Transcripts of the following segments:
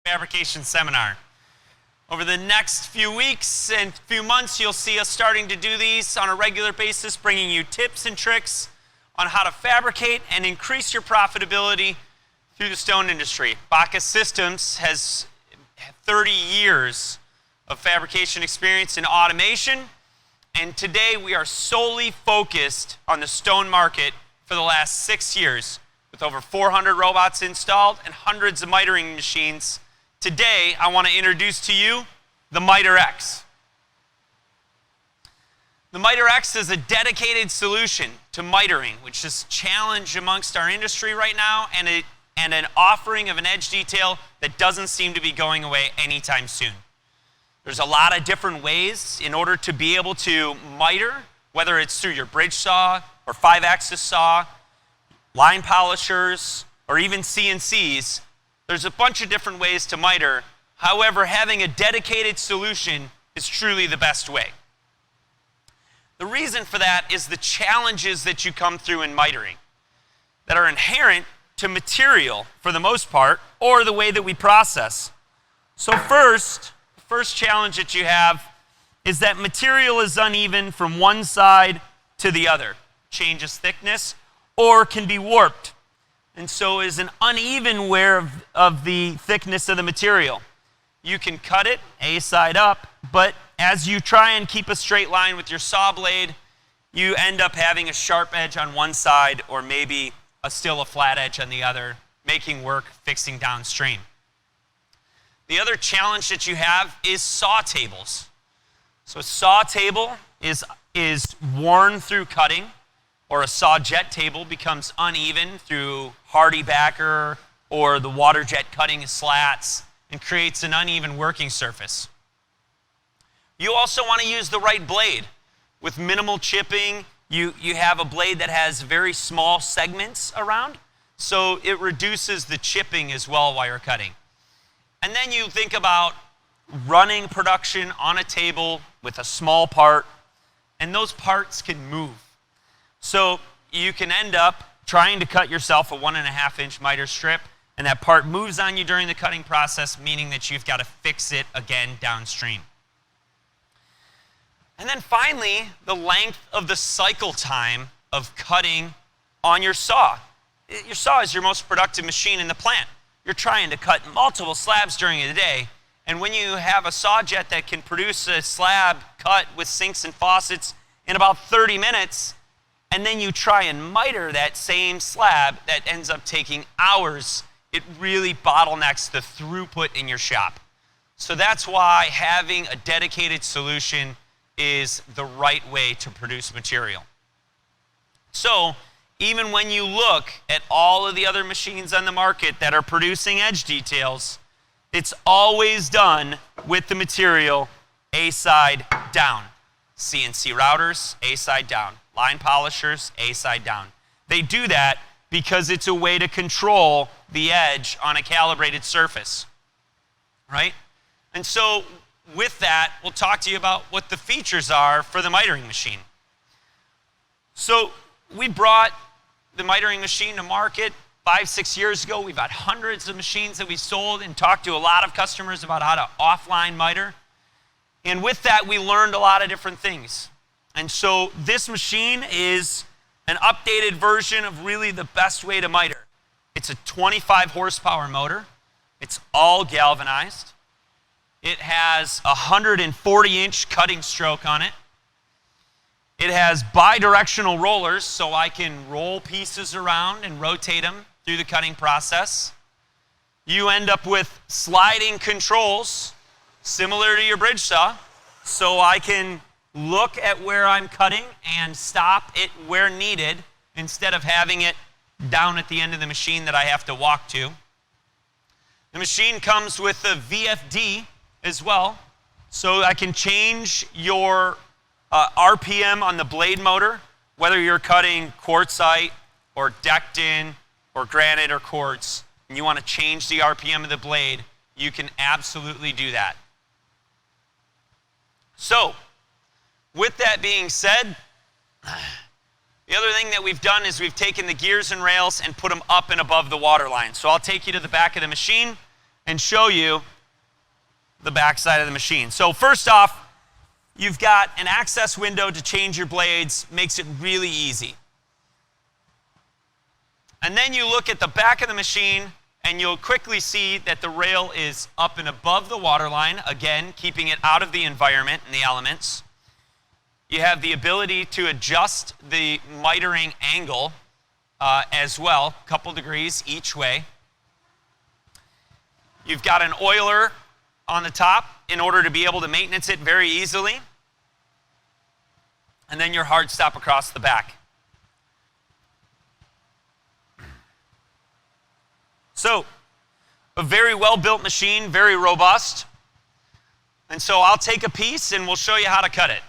fabrication seminar. Over the next few weeks and few months, you'll see us starting to do these on a regular basis, bringing you tips and tricks on how to fabricate and increase your profitability through the stone industry. BACA Systems has 30 years of fabrication experience in automation, and today we are solely focused on the stone market for the last 6 years, with over 400 robots installed and hundreds of mitering machines. Today, I want to introduce to you the Miter X. The Miter X is a dedicated solution to mitering, which is a challenge amongst our industry right now, and an offering of an edge detail that doesn't seem to be going away anytime soon. There's a lot of different ways in order to be able to miter, whether it's through your bridge saw or 5-axis saw, line polishers, or even CNCs. There's a bunch of different ways to miter. However, having a dedicated solution is truly the best way. The reason for that is the challenges that you come through in mitering that are inherent to material for the most part, or the way that we process. So the first challenge that you have is that material is uneven from one side to the other, changes thickness, or can be warped, and so is an uneven wear of the thickness of the material. You can cut it A side up, but as you try and keep a straight line with your saw blade, you end up having a sharp edge on one side or maybe still a flat edge on the other, making work fixing downstream. The other challenge that you have is saw tables. So a saw table is worn through cutting, or a saw jet table becomes uneven through hardy backer or the water jet cutting slats and creates an uneven working surface. You also want to use the right blade. With minimal chipping, you have a blade that has very small segments around, so it reduces the chipping as well while you're cutting. And then you think about running production on a table with a small part, and those parts can move. So you can end up trying to cut yourself a 1.5-inch miter strip, and that part moves on you during the cutting process, meaning that you've got to fix it again downstream. And then finally, the length of the cycle time of cutting on your saw. Your saw is your most productive machine in the plant. You're trying to cut multiple slabs during the day, and when you have a saw jet that can produce a slab cut with sinks and faucets in about 30 minutes, and then you try and miter that same slab that ends up taking hours, it really bottlenecks the throughput in your shop. So that's why having a dedicated solution is the right way to produce material. So even when you look at all of the other machines on the market that are producing edge details, it's always done with the material A side down. CNC routers, A side down. Line polishers, A side down. They do that because it's a way to control the edge on a calibrated surface, right? And so with that, we'll talk to you about what the features are for the mitering machine. So we brought the mitering machine to market 5-6 years ago. We've had hundreds of machines that we sold and talked to a lot of customers about how to offline miter. And with that, we learned a lot of different things. And so this machine is an updated version of really the best way to miter. It's a 25 horsepower motor. It's all galvanized. It has a 140-inch cutting stroke on it. It has bi-directional rollers, so I can roll pieces around and rotate them through the cutting process. You end up with sliding controls, similar to your bridge saw, so I can look at where I'm cutting and stop it where needed instead of having it down at the end of the machine that I have to walk to. The machine comes with a VFD as well, so I can change your RPM on the blade motor, whether you're cutting quartzite or Dectin or granite or quartz, and you want to change the RPM of the blade, you can absolutely do that. So, with that being said, the other thing that we've done is we've taken the gears and rails and put them up and above the water line. So I'll take you to the back of the machine, and show you the back side of the machine. So first off, you've got an access window to change your blades, makes it really easy. And then you look at the back of the machine and you'll quickly see that the rail is up and above the waterline, again, keeping it out of the environment and the elements. You have the ability to adjust the mitering angle as well, a couple degrees each way. You've got an oiler on the top in order to be able to maintenance it very easily. And then your hard stop across the back. So, a very well-built machine, very robust. And so I'll take a piece and we'll show you how to cut it.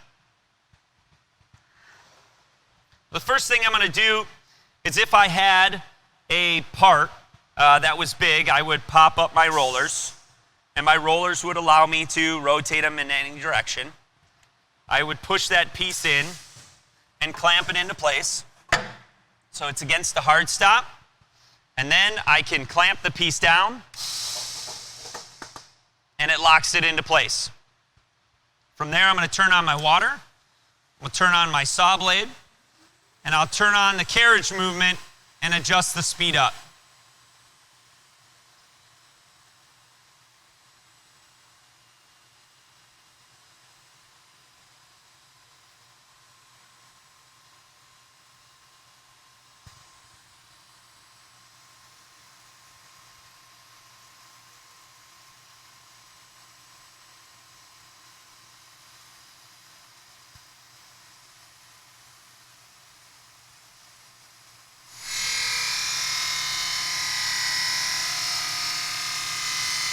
The first thing I'm going to do is, if I had a part that was big, I would pop up my rollers, and my rollers would allow me to rotate them in any direction. I would push that piece in and clamp it into place so it's against the hard stop, and then I can clamp the piece down and it locks it into place. From there, I'm going to turn on my water, we'll turn on my saw blade, and I'll turn on the carriage movement and adjust the speed up.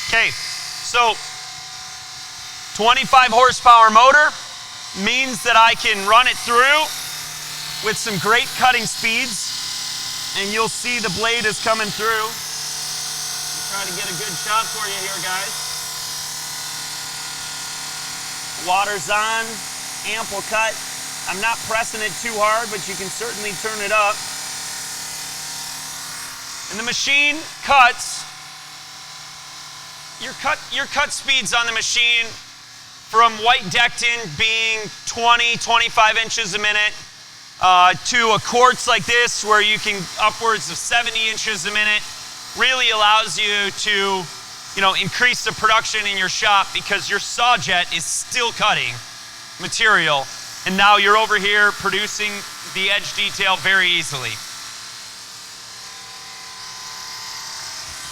Okay, so 25 horsepower motor means that I can run it through with some great cutting speeds, and you'll see the blade is coming through. I'll try to get a good shot for you here, guys. Water's on, ample cut. I'm not pressing it too hard, but you can certainly turn it up. And the machine cuts. Your cut speeds on the machine, from white Dectin being 20, 25 inches a minute, to a quartz like this where you can upwards of 70 inches a minute, really allows you to, increase the production in your shop, because your saw jet is still cutting material, and now you're over here producing the edge detail very easily.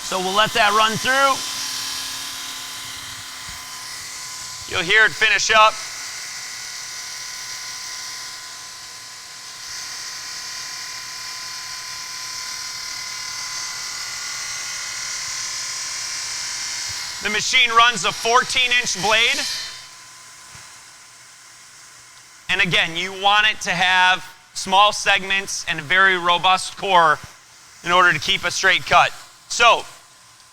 So we'll let that run through. You'll hear it finish up. The machine runs a 14-inch blade. And again, you want it to have small segments and a very robust core in order to keep a straight cut. So,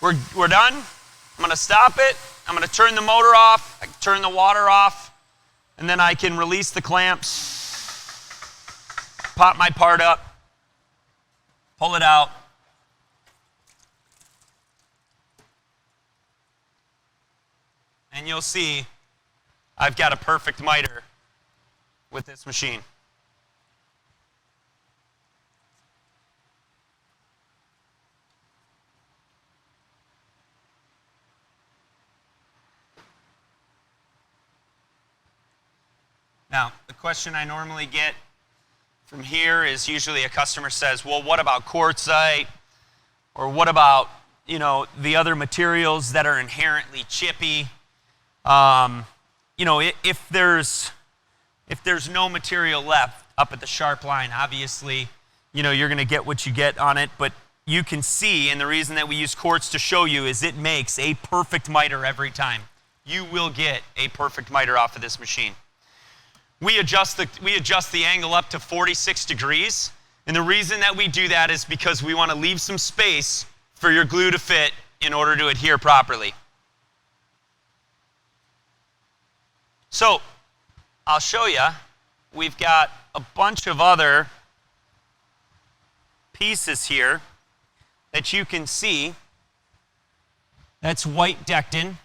we're done. I'm going to stop it. I'm going to turn the motor off, I can turn the water off, and then I can release the clamps, pop my part up, pull it out, and you'll see I've got a perfect miter with this machine. Now, the question I normally get from here is usually a customer says, well, what about quartzite? Or what about, the other materials that are inherently chippy? If there's no material left up at the sharp line, obviously, you're going to get what you get on it. But you can see, and the reason that we use quartz to show you is it makes a perfect miter every time. You will get a perfect miter off of this machine. We adjust the angle up to 46 degrees, and the reason that we do that is because we want to leave some space for your glue to fit in order to adhere properly. So, I'll show you. We've got a bunch of other pieces here that you can see That's white Dectin,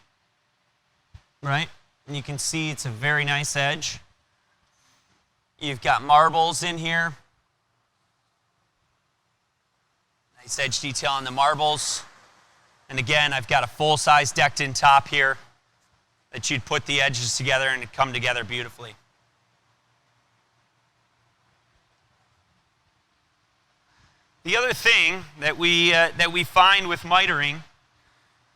right? And you can see it's a very nice edge. You've got marbles in here. Nice edge detail on the marbles. And again, I've got a full-size Dectin top here that you'd put the edges together and it'd come together beautifully. The other thing that we find with mitering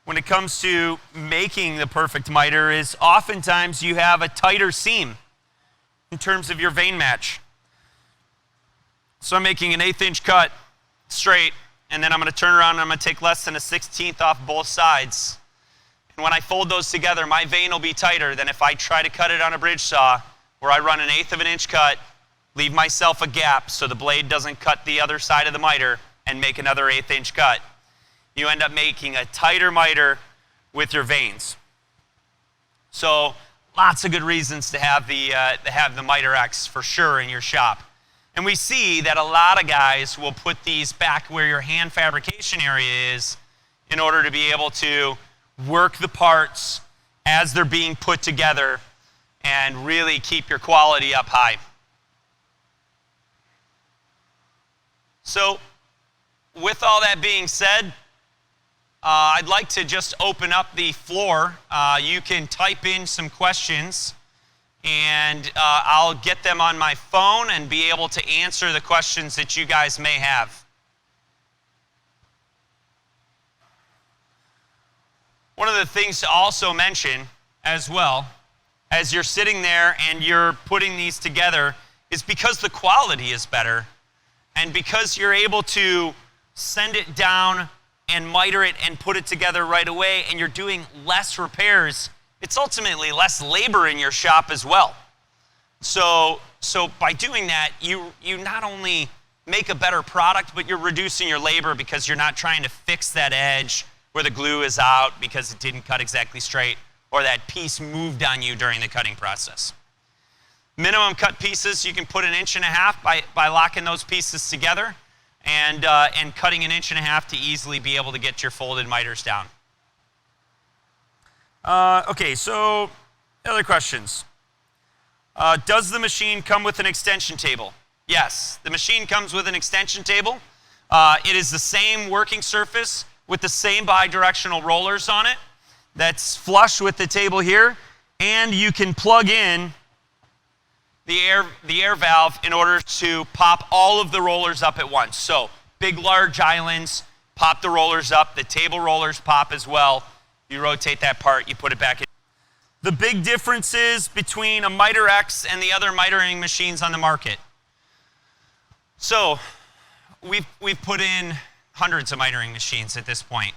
when it comes to making the perfect miter is oftentimes you have a tighter seam in terms of your vein match. So I'm making an 1/8 inch cut straight, and then I'm going to turn around and I'm going to take less than a 1/16 off both sides. And when I fold those together, my vein will be tighter than if I try to cut it on a bridge saw where I run an 1/8 of an inch cut, leave myself a gap so the blade doesn't cut the other side of the miter and make another 1/8 inch cut. You end up making a tighter miter with your veins. So lots of good reasons to have the Miter X for sure in your shop. And we see that a lot of guys will put these back where your hand fabrication area is in order to be able to work the parts as they're being put together and really keep your quality up high. So with all that being said, I'd like to just open up the floor. You can type in some questions and I'll get them on my phone and be able to answer the questions that you guys may have. One of the things to also mention as well, as you're sitting there and you're putting these together, is because the quality is better and because you're able to send it down and miter it and put it together right away, and you're doing less repairs, it's ultimately less labor in your shop as well. So by doing that, you not only make a better product, but you're reducing your labor because you're not trying to fix that edge where the glue is out because it didn't cut exactly straight or that piece moved on you during the cutting process. Minimum cut pieces, you can put 1.5 inches by locking those pieces together and cutting 1.5 inches to easily be able to get your folded miters down. Okay, so other questions. Does the machine come with an extension table? Yes, the machine comes with an extension table. It is the same working surface with the same bidirectional rollers on it that's flush with the table here, and you can plug in the air valve in order to pop all of the rollers up at once. So big, large islands, pop the rollers up. The table rollers pop as well. You rotate that part, you put it back in. The big differences between a Miter X and the other mitering machines on the market. So we've put in hundreds of mitering machines at this point,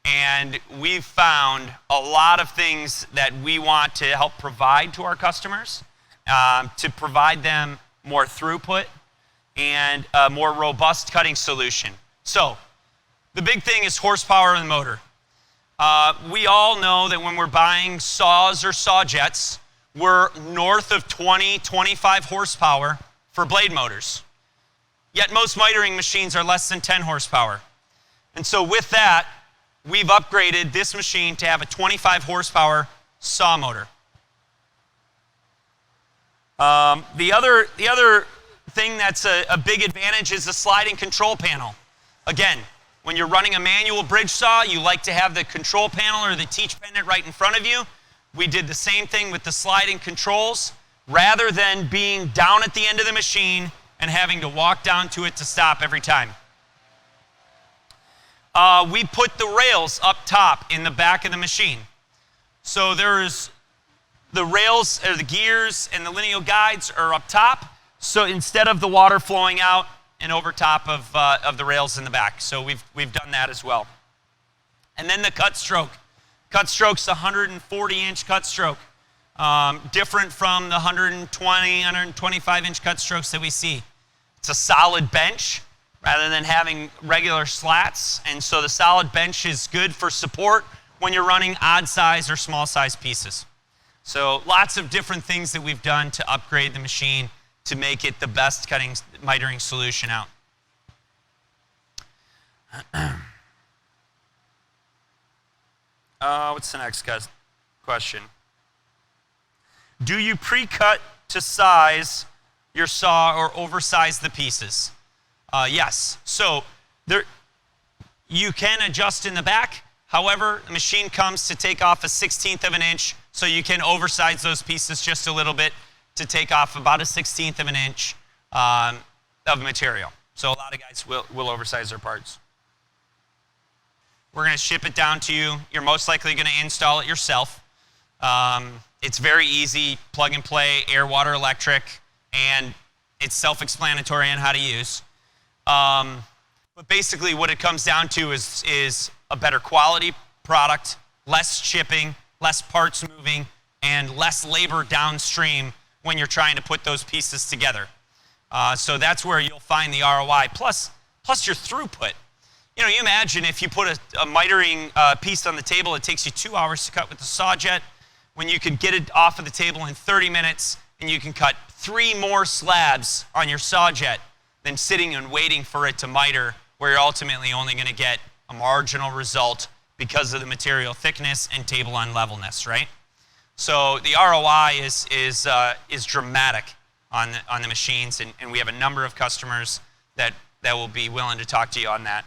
and we've found a lot of things that we want to help provide to our customers. To provide them more throughput and a more robust cutting solution. So the big thing is horsepower in the motor. We all know that when we're buying saws or saw jets, we're north of 20, 25 horsepower for blade motors. Yet most mitering machines are less than 10 horsepower. And so with that, we've upgraded this machine to have a 25 horsepower saw motor. The other thing that's a big advantage is the sliding control panel. Again, when you're running a manual bridge saw, you like to have the control panel or the teach pendant right in front of you. We did the same thing with the sliding controls. Rather than being down at the end of the machine and having to walk down to it to stop every time. We put the rails up top in the back of the machine. So there's the rails, or the gears, and the lineal guides are up top. So instead of the water flowing out and over top of the rails in the back. So we've done that as well. And then the cut stroke. Cut stroke's a 140-inch cut stroke. Different from the 120, 125-inch cut strokes that we see. It's a solid bench rather than having regular slats. And so the solid bench is good for support when you're running odd size or small size pieces. So lots of different things that we've done to upgrade the machine to make it the best cutting mitering solution out. What's the next question? Do you pre-cut to size your saw or oversize the pieces? Yes. So you can adjust in the back. However, the machine comes to take off 1/16 of an inch, so you can oversize those pieces just a little bit to take off about 1/16 of an inch of material. So a lot of guys will oversize their parts. We're going to ship it down to you. You're most likely going to install it yourself. It's very easy, plug and play, air, water, electric, and it's self-explanatory on how to use. But basically what it comes down to is a better quality product, less shipping, less parts moving, and less labor downstream when you're trying to put those pieces together. So that's where you'll find the ROI, plus your throughput. You know, you imagine if you put a mitering piece on the table, it takes you 2 hours to cut with the saw jet, when you can get it off of the table in 30 minutes and you can cut 3 more slabs on your saw jet than sitting and waiting for it to miter, where you're ultimately only going to get a marginal result because of the material thickness and table unlevelness, right? So the ROI is dramatic on the machines, and we have a number of customers that will be willing to talk to you on that.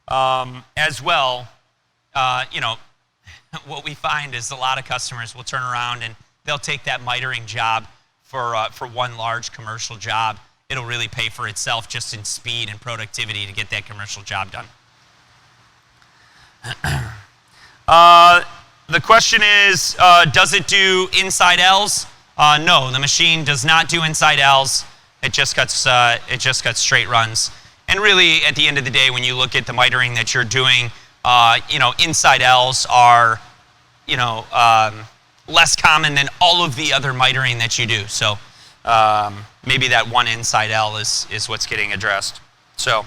As well, you know, what we find is a lot of customers will turn around and they'll take that mitering job for one large commercial job. It'll really pay for itself just in speed and productivity to get that commercial job done. The question is, does it do inside L's? No, the machine does not do inside L's. It just cuts straight runs. And really, at the end of the day, when you look at the mitering that you're doing, you know, inside L's are, you know, less common than all of the other mitering that you do. So maybe that one inside L is what's getting addressed. So,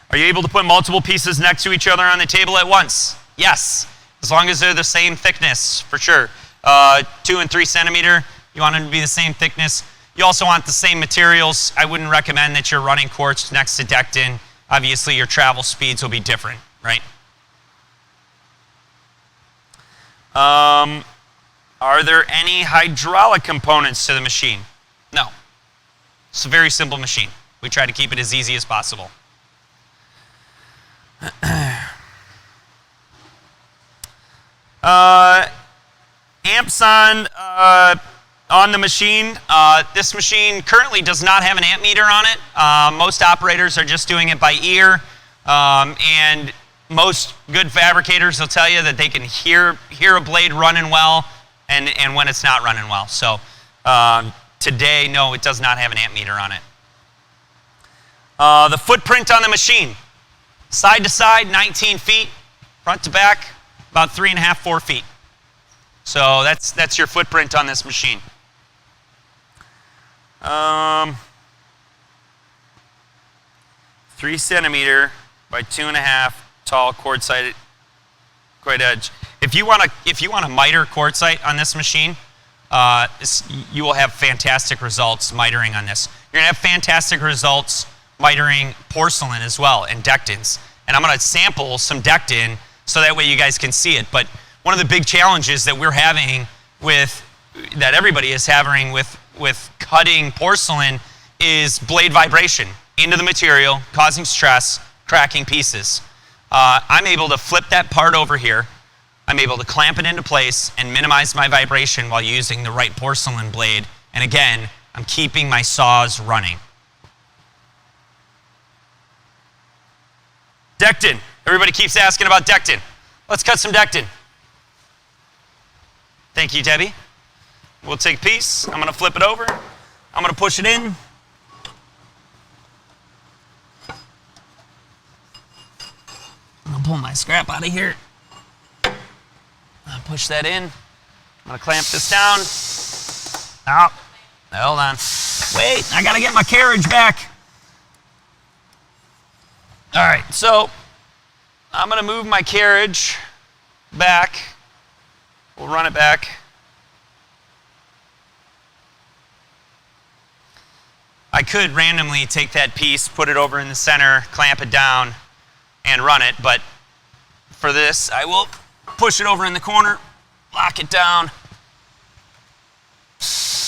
are you able to put multiple pieces next to each other on the table at once? Yes, as long as they're the same thickness, for sure. 2 and 3 centimeter, you want them to be the same thickness. You also want the same materials. I wouldn't recommend that you're running Quartz next to Dectin. Obviously, your travel speeds will be different, right? Are there any hydraulic components to the machine? No. It's a very simple machine. We try to keep it as easy as possible. Amps on the machine. This machine currently does not have an amp meter on it. Most operators are just doing it by ear, and most good fabricators will tell you that they can hear a blade running well and when it's not running well. So today, no, it does not have an amp meter on it. The footprint on the machine, side to side, 19 feet, front to back, about 3.5, 4 feet. So that's your footprint on this machine. 3 centimeter by 2.5 tall quartzite edge. If you want to miter quartzite on this machine, you will have fantastic results mitering on this. You're gonna have fantastic results mitering porcelain as well and Dectins. And I'm gonna sample some Dectin so that way you guys can see it. But one of the big challenges that we're having that everybody is having with cutting porcelain is blade vibration into the material, causing stress, cracking pieces. I'm able to flip that part over here. I'm able to clamp it into place and minimize my vibration while using the right porcelain blade. And again, I'm keeping my saws running. Dectin. Everybody keeps asking about Dectin. Let's cut some Dectin. Thank you, Debbie. We'll take a piece. I'm going to flip it over. I'm going to push it in. I'm going to pull my scrap out of here. I'll push that in. I'm going to clamp this down. Oh, hold on. Wait, I got to get my carriage back. All right, so I'm going to move my carriage back. We'll run it back. I could randomly take that piece, put it over in the center, clamp it down, and run it, but for this, I will push it over in the corner, lock it down,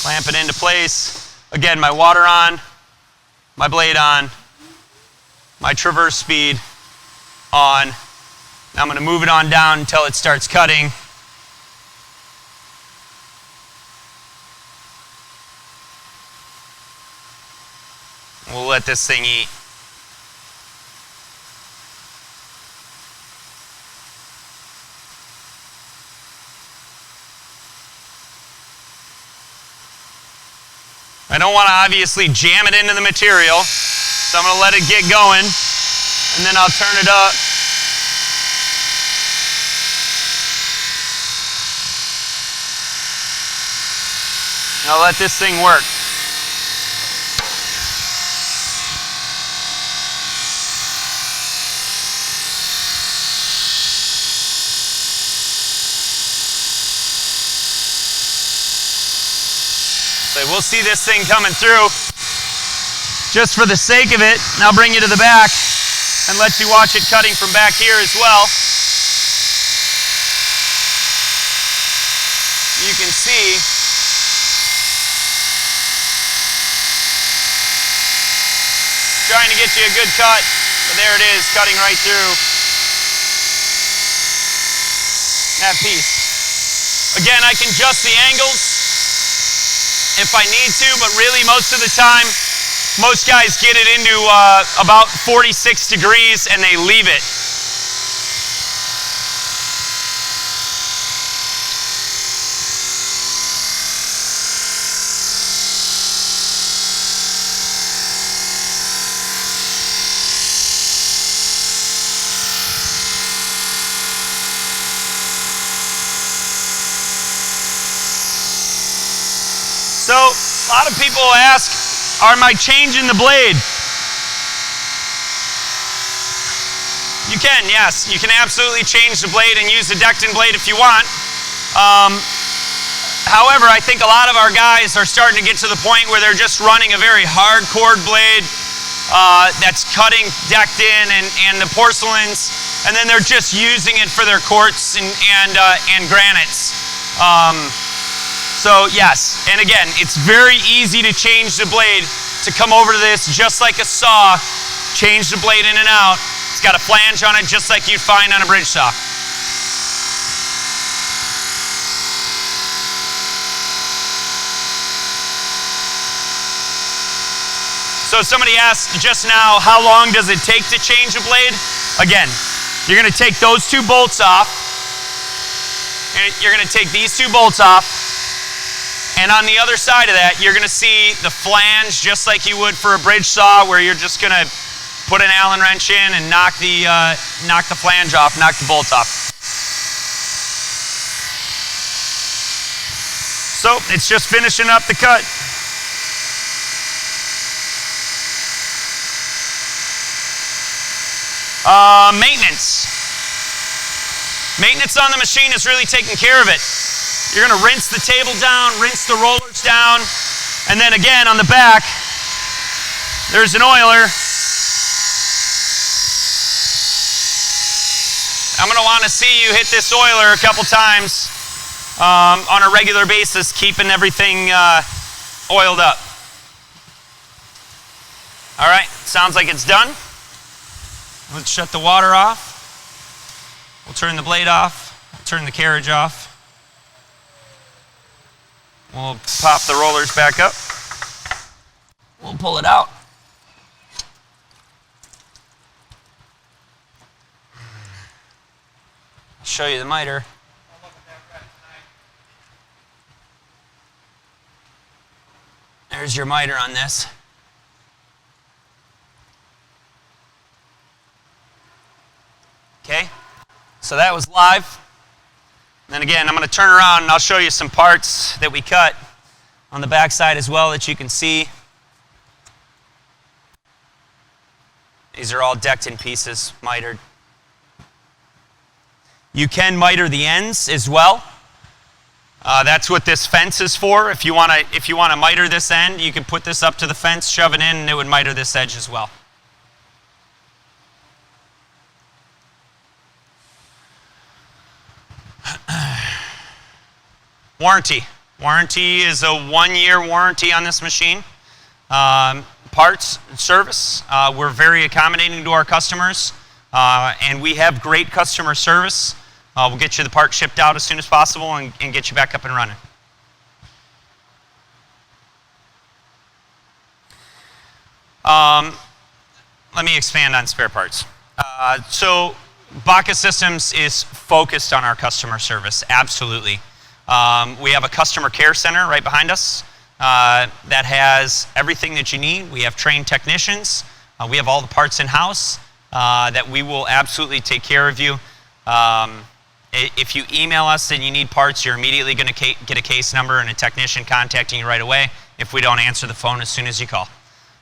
clamp it into place. Again, my water on, my blade on, my traverse speed on. Now I'm going to move it on down until it starts cutting. We'll let this thing eat. I don't want to obviously jam it into the material, so I'm going to let it get going, and then I'll turn it up. And I'll let this thing work. So we'll see this thing coming through. Just for the sake of it, and I'll bring you to the back and let you watch it cutting from back here as well. You can see trying to get you a good cut, but there it is, cutting right through that piece. Again, I can adjust the angles if I need to, but really most of the time, most guys get it into about 46 degrees and they leave it. So, a lot of people ask, am I changing the blade? You can, yes. You can absolutely change the blade and use the Dectin blade if you want. However, I think a lot of our guys are starting to get to the point where they're just running a very hard cord blade that's cutting Dectin and the porcelains, and then they're just using it for their quartz and granites. So yes, and again, it's very easy to change the blade to come over to this just like a saw, change the blade in and out. It's got a flange on it just like you'd find on a bridge saw. So somebody asked just now, how long does it take to change a blade? Again, you're going to take those two bolts off. You're going to take these two bolts off. And on the other side of that, you're going to see the flange just like you would for a bridge saw, where you're just going to put an Allen wrench in and knock the flange off, knock the bolt off. So it's just finishing up the cut. Maintenance. Maintenance on the machine is really taking care of it. You're going to rinse the table down, rinse the rollers down, and then again on the back, there's an oiler. I'm going to want to see you hit this oiler a couple times on a regular basis, keeping everything oiled up. All right, sounds like it's done. Let's shut the water off. We'll turn the blade off, turn the carriage off. We'll pop the rollers back up. We'll pull it out. I'll show you the miter. There's your miter on this. Okay, so that was live. Then again, I'm going to turn around and I'll show you some parts that we cut on the back side as well that you can see. These are all Dectin pieces, mitered. You can miter the ends as well. That's what this fence is for. If you want to miter this end, you can put this up to the fence, shove it in, and it would miter this edge as well. Warranty. Warranty is a 1-year warranty on this machine. Parts and service. We're very accommodating to our customers, and we have great customer service. We'll get you the part shipped out as soon as possible and get you back up and running. Let me expand on spare parts. So BACA Systems is focused on our customer service, absolutely. We have a customer care center right behind us that has everything that you need. We have trained technicians. We have all the parts in-house that we will absolutely take care of you. If you email us and you need parts, you're immediately going to get a case number and a technician contacting you right away if we don't answer the phone as soon as you call.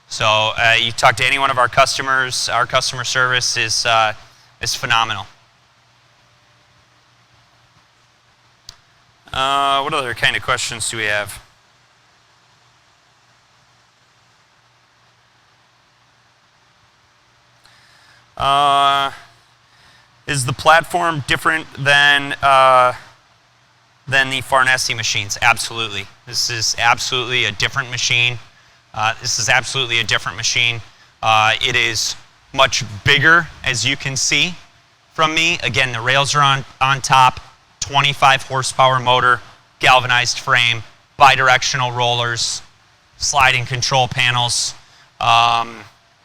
So you talk to any one of our customers, our customer service is phenomenal. What other kind of questions do we have? Is the platform different than the Farnese machines? Absolutely. This is absolutely a different machine. It is much bigger, as you can see from me. Again, the rails are on top, 25 horsepower motor, galvanized frame, bidirectional rollers, sliding control panels.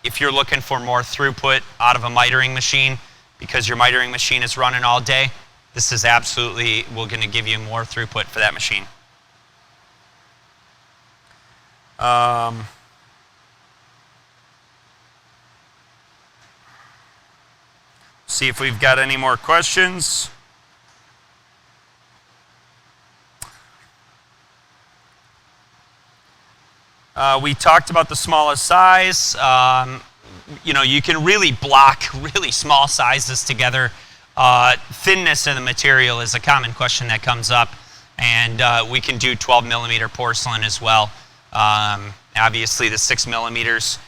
If you're looking for more throughput out of a mitering machine, because your mitering machine is running all day, this is absolutely, we're going to give you more throughput for that machine. See if we've got any more questions. We talked about the smallest size. You know, you can really block really small sizes together. Thinness of the material is a common question that comes up, and we can do 12 millimeter porcelain as well. Obviously the 6 millimeters,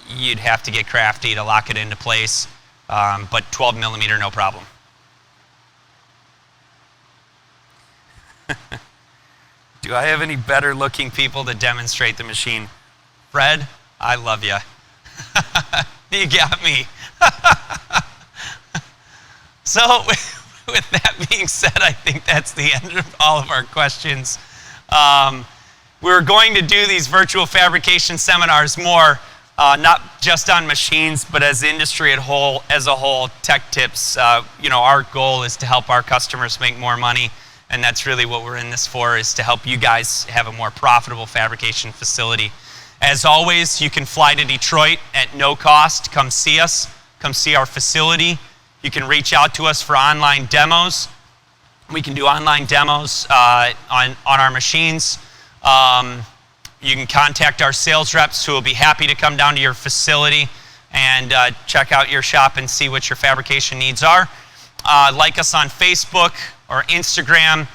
you'd have to get crafty to lock it into place, but 12 millimeter, no problem. Do I have any better looking people to demonstrate the machine? Fred, I love you. You got me. So with that being said, I think that's the end of all of our questions. We're going to do these virtual fabrication seminars more, not just on machines, but as the industry as a whole, tech tips. You know, our goal is to help our customers make more money, and that's really what we're in this for, is to help you guys have a more profitable fabrication facility. As always, you can fly to Detroit at no cost. Come see us. Come see our facility. You can reach out to us for online demos. We can do online demos on our machines. You can contact our sales reps who will be happy to come down to your facility and check out your shop and see what your fabrication needs are. Like us on Facebook or Instagram.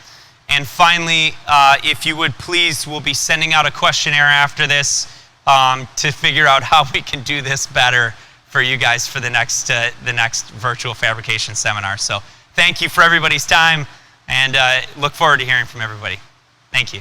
And finally, if you would please, we'll be sending out a questionnaire after this to figure out how we can do this better for you guys for the next virtual fabrication seminar. So thank you for everybody's time, and look forward to hearing from everybody. Thank you.